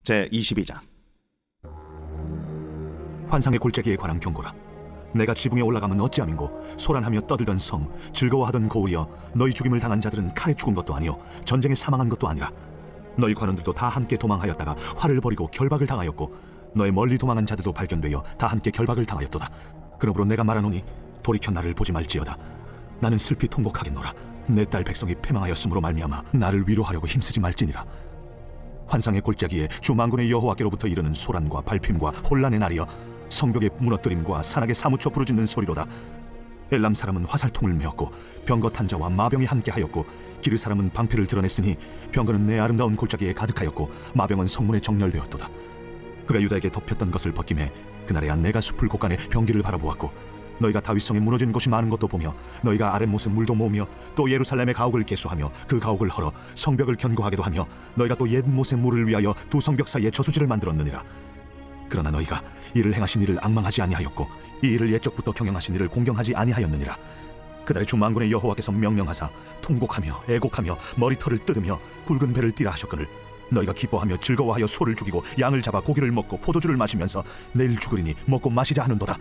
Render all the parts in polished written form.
제22장. 환상의 골짜기에 관한 경고라. 내가 지붕에 올라가면 어찌함인고, 소란하며 떠들던 성, 즐거워하던 고울이여, 너희 죽임을 당한 자들은 칼에 죽은 것도 아니요 전쟁에 사망한 것도 아니라 너희 관원들도 다 함께 도망하였다가 활을 버리고 결박을 당하였고, 너의 멀리 도망한 자들도 발견되어 다 함께 결박을 당하였도다. 그러므로 내가 말하노니 돌이켜 나를 보지 말지어다. 나는 슬피 통곡하겠노라. 내 딸 백성이 패망하였으므로 말미암아 나를 위로하려고 힘쓰지 말지니라. 환상의 골짜기에 주 만군의 여호와께로부터 이르는 소란과 발핌과 혼란의 날이여, 성벽의 무너뜨림과 산악에 사무쳐 부르짖는 소리로다. 엘람 사람은 화살통을 메었고 병거 탄 자와 마병이 함께하였고, 기르 사람은 방패를 드러냈으니 병거는 내 아름다운 골짜기에 가득하였고 마병은 성문에 정렬되었도다. 그가 유다에게 덮였던 것을 벗김에 그날에야 내가 숲을 곳간에 병기를 바라보았고, 너희가 다윗성에 무너진 곳이 많은 것도 보며 너희가 아랫못에 물도 모으며 또 예루살렘의 가옥을 개수하며 그 가옥을 헐어 성벽을 견고하게도 하며 너희가 또 옛못의 물을 위하여 두 성벽 사이에 저수지를 만들었느니라. 그러나 너희가 이를 행하신 이를 앙망하지 아니하였고 이 일을 옛적부터 경영하신 이를 공경하지 아니하였느니라. 그날에 주 만군의 여호와께서 명령하사 통곡하며 애곡하며 머리털을 뜯으며 굵은 배를 띠라 하셨거늘, 너희가 기뻐하며 즐거워하여 소를 죽이고 양을 잡아 고기를 먹고 포도주를 마시면서 내일 죽으리니 먹고 마시자 하는도다.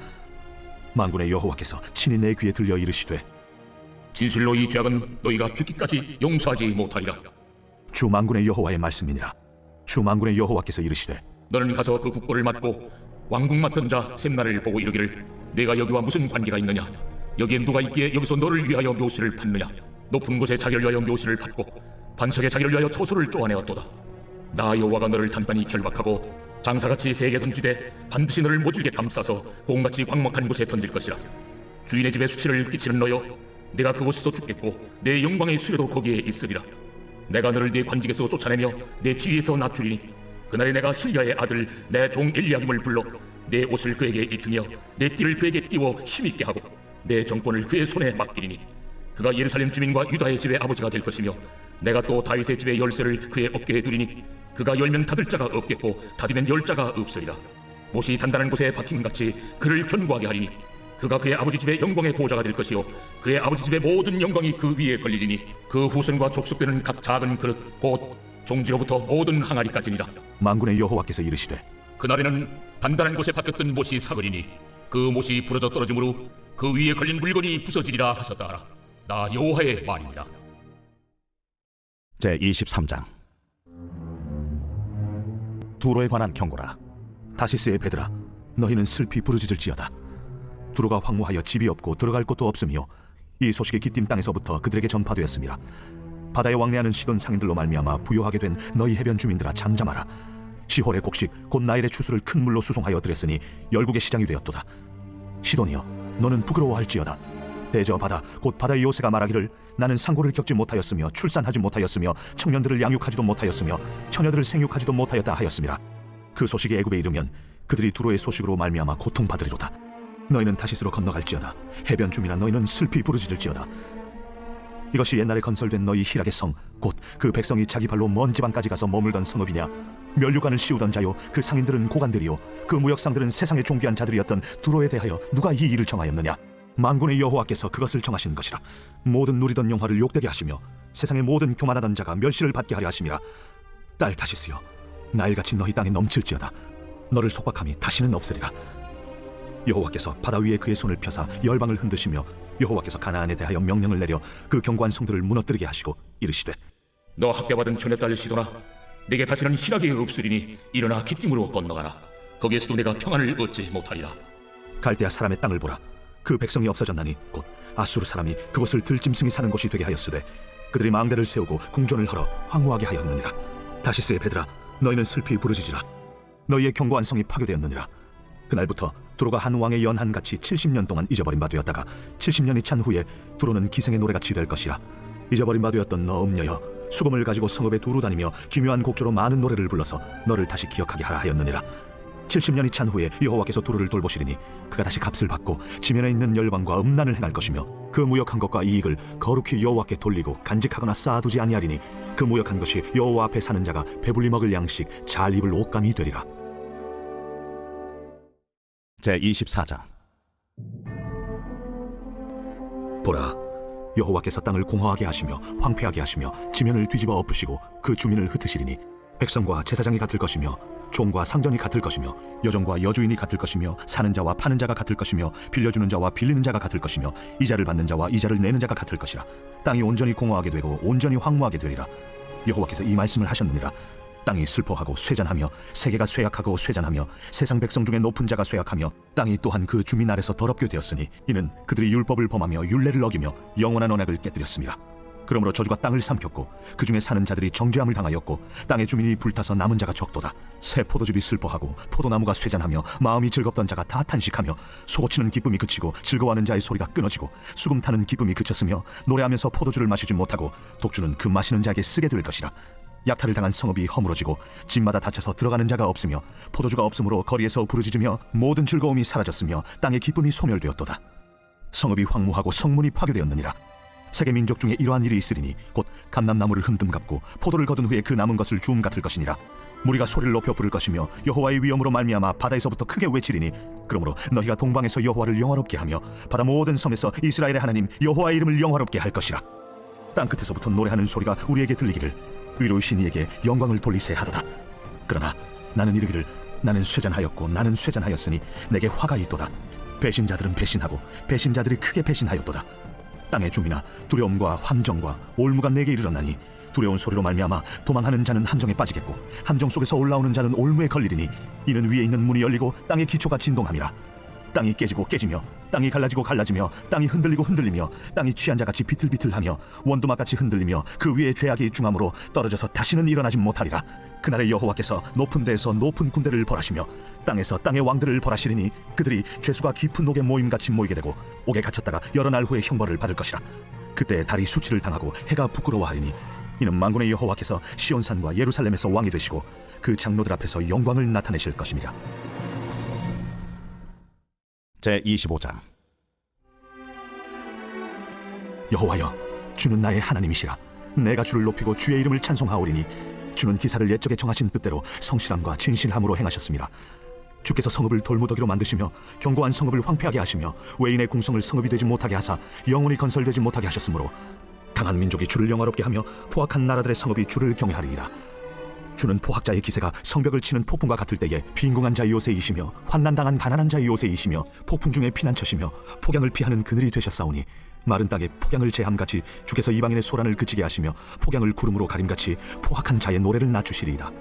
만군의 여호와께서 친히 내 귀에 들려 이르시되, 진실로 이 죄악은 너희가 죽기까지 용서하지 못하리라. 주 만군의 여호와의 말씀이니라. 주 만군의 여호와께서 이르시되, 너는 가서 그 국고를 맡고 왕궁 맡던 자 셈나를 보고 이르기를, 내가 여기와 무슨 관계가 있느냐? 여기에 누가 있기에 여기서 너를 위하여 묘시를 받느냐? 높은 곳에 자기를 위하여 묘시를 받고 반석에 자기를 위하여 초소를 쪼아내었도다. 나 여호와가 너를 단단히 결박하고 장사같이 세게 던지되 반드시 너를 모질게 감싸서 공같이 광목한 곳에 던질 것이라. 주인의 집에 수치를 끼치는 너여, 내가 그곳에서 죽겠고 내 영광의 수레도 거기에 있으리라. 내가 너를 네 관직에서 쫓아내며 내 지위에서 낮추리니, 그날에 내가 힐야의 아들 내 종 엘리야김을 불러 내 옷을 그에게 입히며 내 띠를 그에게 띄워 힘있게 하고 내 정권을 그의 손에 맡기리니, 그가 예루살렘 주민과 유다의 집의 아버지가 될 것이며 내가 또 다윗의 집의 열쇠를 그의 어깨에 두리니, 그가 열면 닫을 자가 없겠고 닫으면 열 자가 없으리라. 못이 단단한 곳에 박힘같이 그를 견고하게 하리니, 그가 그의 아버지 집의 영광의 보좌가 될 것이요 그의 아버지 집의 모든 영광이 그 위에 걸리리니, 그 후손과 족속되는 각 작은 그릇 곧 종지로부터 모든 항아리까지니라. 만군의 여호와께서 이르시되, 그날에는 단단한 곳에 박혔던 못이 사그리니 그 못이 부러져 떨어지므로 그 위에 걸린 물건이 부서지리라 하셨다 하라. 나 여호와의 말이니라. 제23장. 두로에 관한 경고라. 다시스의 배들아, 너희는 슬피 부르짖을지어다. 두로가 황무하여 집이 없고 들어갈 곳도 없으며 이 소식이 기띔 땅에서부터 그들에게 전파되었습니다. 바다에 왕래하는 시돈 상인들로 말미암아 부요하게 된 너희 해변 주민들아, 잠잠하라. 시홀의 곡식 곧 나일의 추수를 큰 물로 수송하여 들였으니 열국의 시장이 되었도다. 시돈이여, 너는 부끄러워할지어다. 대저 바다 곧 바다의 요새가 말하기를, 나는 상고를 겪지 못하였으며 출산하지 못하였으며 청년들을 양육하지도 못하였으며 처녀들을 생육하지도 못하였다 하였습니다. 그 소식이 애굽에 이르면 그들이 두로의 소식으로 말미암아 고통받으리로다. 너희는 다시스로 건너갈지어다. 해변 주민아, 너희는 슬피 부르짖을지어다. 이것이 옛날에 건설된 너희 희락의 성, 곧 그 백성이 자기 발로 먼 지방까지 가서 머물던 성읍이냐? 면류관을 씌우던 자요, 그 상인들은 고관들이요 그 무역상들은 세상의 존귀한 자들이었던 두로에 대하여 누가 이 일을 정하였느냐? 만군의 여호와께서 그것을 정하신 것이라. 모든 누리던 영화를 욕되게 하시며 세상의 모든 교만하던 자가 멸시를 받게 하려 하심이라. 딸 다시스여, 나일같이 너희 땅에 넘칠지어다. 너를 속박함이 다시는 없으리라. 여호와께서 바다 위에 그의 손을 펴사 열방을 흔드시며 여호와께서 가나안에 대하여 명령을 내려 그 견고한 성들을 무너뜨리게 하시고 이르시되, 너 학대받은 처녀딸 시도나, 내게 다시는 희락이 없으리니 일어나 기띔으로 건너가라. 거기에서도 내가 평안을 얻지 못하리라. 갈대아 사람의 땅을 보라. 그 백성이 없어졌나니 곧 아수르 사람이 그곳을 들짐승이 사는 곳이 되게 하였으되, 그들이 망대를 세우고 궁전을 헐어 황무하게 하였느니라. 다시스의 배들아, 너희는 슬피 부르짖으라. 너희의 견고한 성이 파괴되었느니라. 그날부터 두로가 한 왕의 연한같이 70년 동안 잊어버린 바 되었다가 70년이 찬 후에 두로는 기생의 노래같이 될 것이라. 잊어버린 바 되었던 너 음녀여, 수금을 가지고 성읍에 두루 다니며 기묘한 곡조로 많은 노래를 불러서 너를 다시 기억하게 하라 하였느니라. 70년이 찬 후에 여호와께서 두로를 돌보시리니 그가 다시 값을 받고 지면에 있는 열방과 음란을 행할 것이며 그 무역한 것과 이익을 거룩히 여호와께 돌리고 간직하거나 쌓아두지 아니하리니, 그 무역한 것이 여호와 앞에 사는 자가 배불리 먹을 양식 잘 입을 옷감이 되리라. 제24장. 보라, 여호와께서 땅을 공허하게 하시며 황폐하게 하시며 지면을 뒤집어 엎으시고 그 주민을 흩으시리니, 백성과 제사장이 같을 것이며 종과 상전이 같을 것이며 여종과 여주인이 같을 것이며 사는 자와 파는 자가 같을 것이며 빌려주는 자와 빌리는 자가 같을 것이며 이자를 받는 자와 이자를 내는 자가 같을 것이라. 땅이 온전히 공허하게 되고 온전히 황무하게 되리라. 여호와께서 이 말씀을 하셨느니라. 땅이 슬퍼하고 쇠잔하며 세계가 쇠약하고 쇠잔하며 세상 백성 중에 높은 자가 쇠약하며 땅이 또한 그 주민 아래서 더럽게 되었으니 이는 그들이 율법을 범하며 율례를 어기며 영원한 언약을 깨뜨렸습니다. 그러므로 저주가 땅을 삼켰고 그 중에 사는 자들이 정죄함을 당하였고 땅의 주민이 불타서 남은 자가 적도다. 새 포도즙이 슬퍼하고 포도나무가 쇠잔하며 마음이 즐겁던 자가 다 탄식하며 소고치는 기쁨이 그치고 즐거워하는 자의 소리가 끊어지고 수금 타는 기쁨이 그쳤으며 노래하면서 포도주를 마시지 못하고 독주는 그 마시는 자에게 쓰게 될 것이라. 약탈을 당한 성읍이 허물어지고 집마다 닫혀서 들어가는 자가 없으며 포도주가 없으므로 거리에서 부르짖으며 모든 즐거움이 사라졌으며 땅의 기쁨이 소멸되었도다. 성읍이 황무하고 성문이 파괴되었느니라. 세계 민족 중에 이러한 일이 있으리니 곧 감람나무를 흔듦 같고 포도를 거둔 후에 그 남은 것을 주움 같을 것이니라. 무리가 소리를 높여 부를 것이며 여호와의 위엄으로 말미암아 바다에서부터 크게 외치리니 그러므로 너희가 동방에서 여호와를 영화롭게 하며 바다 모든 섬에서 이스라엘의 하나님 여호와의 이름을 영화롭게 할 것이라. 땅 끝에서부터 노래하는 소리가 우리에게 들리기를 의로우신 이에게 영광을 돌리세 하도다. 그러나 나는 이르기를 나는 쇠잔하였고 나는 쇠잔하였으니 내게 화가 있도다. 배신자들은 배신하고 배신자들이 크게 배신하였도다. 땅의 주민아 두려움과 함정과 올무가 내게 이르렀나니 두려운 소리로 말미암아 도망하는 자는 함정에 빠지겠고 함정 속에서 올라오는 자는 올무에 걸리리니 이는 위에 있는 문이 열리고 땅의 기초가 진동함이라. 땅이 깨지고 깨지며 땅이 갈라지고 갈라지며 땅이 흔들리고 흔들리며 땅이 취한 자같이 비틀비틀하며 원두막같이 흔들리며 그 위에 죄악이 중함으로 떨어져서 다시는 일어나지 못하리라. 그날에 여호와께서 높은 데에서 높은 군대를 벌하시며 땅에서 땅의 왕들을 벌하시리니 그들이 죄수가 깊은 옥에 모임같이 모이게 되고 옥에 갇혔다가 여러 날 후에 형벌을 받을 것이라. 그때 달이 수치를 당하고 해가 부끄러워하리니 이는 만군의 여호와께서 시온산과 예루살렘에서 왕이 되시고 그 장로들 앞에서 영광을 나타내실 것입니다. 제25장. 여호와여, 주는 나의 하나님이시라. 내가 주를 높이고 주의 이름을 찬송하오리니 주는 기사를 옛적에 정하신 뜻대로 성실함과 진실함으로 행하셨습니다. 주께서 성읍을 돌무더기로 만드시며 견고한 성읍을 황폐하게 하시며 외인의 궁성을 성읍이 되지 못하게 하사 영원히 건설되지 못하게 하셨으므로 강한 민족이 주를 영화롭게 하며 포악한 나라들의 성읍이 주를 경외하리이다. 주는 포학자의 기세가 성벽을 치는 폭풍과 같을 때에 빈궁한 자의 요새이시며 환난당한 가난한 자의 요새이시며 폭풍 중에 피난처시며 폭양을 피하는 그늘이 되셨사오니 마른 땅에 폭양을 제함같이 주께서 이방인의 소란을 그치게 하시며 폭양을 구름으로 가림같이 포악한 자의 노래를 낮추시리이다.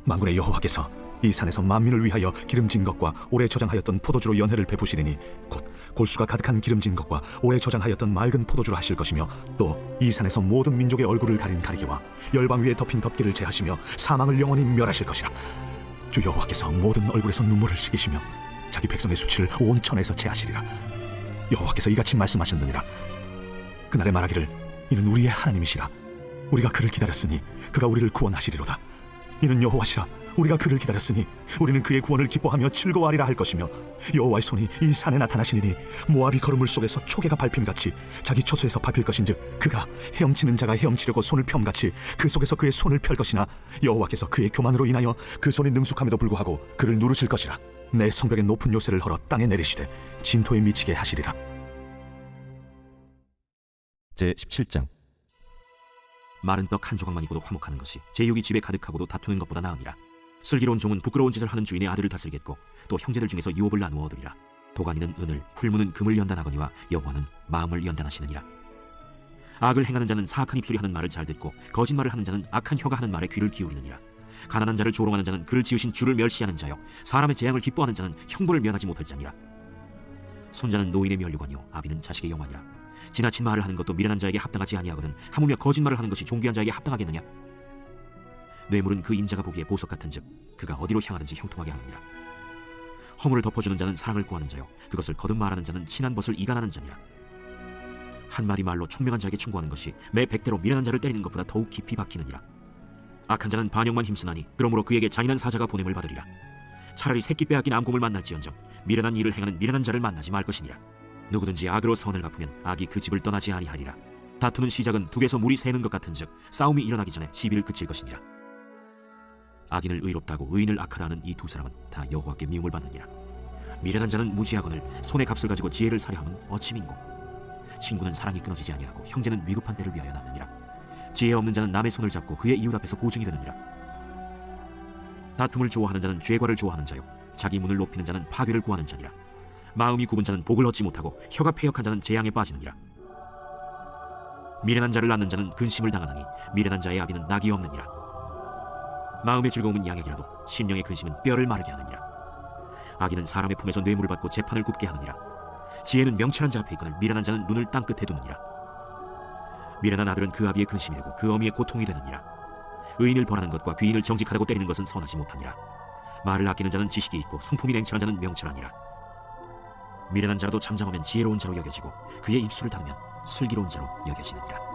만군의 여호와께서 이 산에서 만민을 위하여 기름진 것과 오래 저장하였던 포도주로 연회를 베푸시리니 곧 골수가 가득한 기름진 것과 오래 저장하였던 맑은 포도주로 하실 것이며 또 이 산에서 모든 민족의 얼굴을 가린 가리개와 열방 위에 덮인 덮개를 제하시며 사망을 영원히 멸하실 것이라. 주 여호와께서 모든 얼굴에서 눈물을 식이시며 자기 백성의 수치를 온 천에서 제하시리라. 여호와께서 이같이 말씀하셨느니라. 그날에 말하기를 이는 우리의 하나님이시라. 우리가 그를 기다렸으니 그가 우리를 구원하시리로다. 이는 여호와시라. 우리가 그를 기다렸으니 우리는 그의 구원을 기뻐하며 즐거워하리라 할 것이며 여호와의 손이 이 산에 나타나시니 모압이 거름물 속에서 초계가 밟힘같이 자기 처소에서 밟힐 것인즉 그가 헤엄치는 자가 헤엄치려고 손을 펴음같이 그 속에서 그의 손을 펼 것이나 여호와께서 그의 교만으로 인하여 그 손이 능숙함에도 불구하고 그를 누르실 것이라. 내 성벽의 높은 요새를 헐어 땅에 내리시되 진토에 미치게 하시리라. 제17장. 마른 떡 한 조각만 입고도 화목하는 것이 제육이 집에 가득하고도 다투는 것보다 나으니라. 슬기로운 종은 부끄러운 짓을 하는 주인의 아들을 다스리겠고 또 형제들 중에서 유업을 나누어 얻으리라. 도가니는 은을, 풀무는 금을 연단하거니와 여호와는 마음을 연단하시느니라. 악을 행하는 자는 사악한 입술이 하는 말을 잘 듣고 거짓말을 하는 자는 악한 혀가 하는 말에 귀를 기울이느니라. 가난한 자를 조롱하는 자는 그를 지으신 주를 멸시하는 자요 사람의 재앙을 기뻐하는 자는 형벌을 면하지 못할 자니라. 손자는 노인의 면류관이요 아비는 자식의 영화니라. 지나친 말을 하는 것도 미련한 자에게 합당하지 아니하거든 하물며 거짓말을 하는 것이 존귀한 자에게 합당하겠느냐. 뇌물은 그 임자가 보기에 보석 같은즉 그가 어디로 향하든지 형통하게 하느니라. 허물을 덮어주는 자는 사랑을 구하는 자요 그것을 거듭 말하는 자는 친한 벗을 이간하는 자니라. 한마디 말로 총명한 자에게 충고하는 것이 매 100대로 미련한 자를 때리는 것보다 더욱 깊이 박히느니라. 악한 자는 반역만 힘쓰나니 그러므로 그에게 잔인한 사자가 보냄을 받으리라. 차라리 새끼 빼앗긴 암곰을 만날지언정 미련한 일을 행하는 미련한 자를 만나지 말 것이니라. 누구든지 악으로 선을 갚으면 악이 그 집을 떠나지 아니하리라. 다투는 시작은 둑에서 물이 새는 것 같은즉 싸움이 일어나기 전에 시비를 그칠 것이니라. 악인을 의롭다고 의인을 악하다 하는 이 두 사람은 다 여호와께 미움을 받느니라. 미련한 자는 무지하거늘 손의 값을 가지고 지혜를 사려함은 어찌민고. 친구는 사랑이 끊어지지 아니하고 형제는 위급한 때를 위하여 낳느니라. 지혜 없는 자는 남의 손을 잡고 그의 이웃 앞에서 보증이 되느니라. 다툼을 좋아하는 자는 죄과를 좋아하는 자요 자기 문을 높이는 자는 파괴를 구하는 자니라. 마음이 굽은 자는 복을 얻지 못하고 혀가 패역한 자는 재앙에 빠지느니라. 미련한 자를 낳는 자는 근심을 당하느니 미련한 자의 아비는 낙이 없느니라. 마음의 즐거움은 양액이라도 심령의 근심은 뼈를 마르게 하느니라. 악인은 사람의 품에서 뇌물을 받고 재판을 굽게 하느니라. 지혜는 명철한 자 앞에 있거늘 미련한 자는 눈을 땅끝에 두느니라. 미련한 아들은 그 아비의 근심이 되고 그 어미의 고통이 되느니라. 의인을 벌하는 것과 귀인을 정직하다고 때리는 것은 선하지 못하니라. 말을 아끼는 자는 지식이 있고 성품이 냉철한 자는 명철하니라. 미련한 자라도 잠잠하면 지혜로운 자로 여겨지고 그의 입술을 닫으면 슬기로운 자로 여겨지느니라.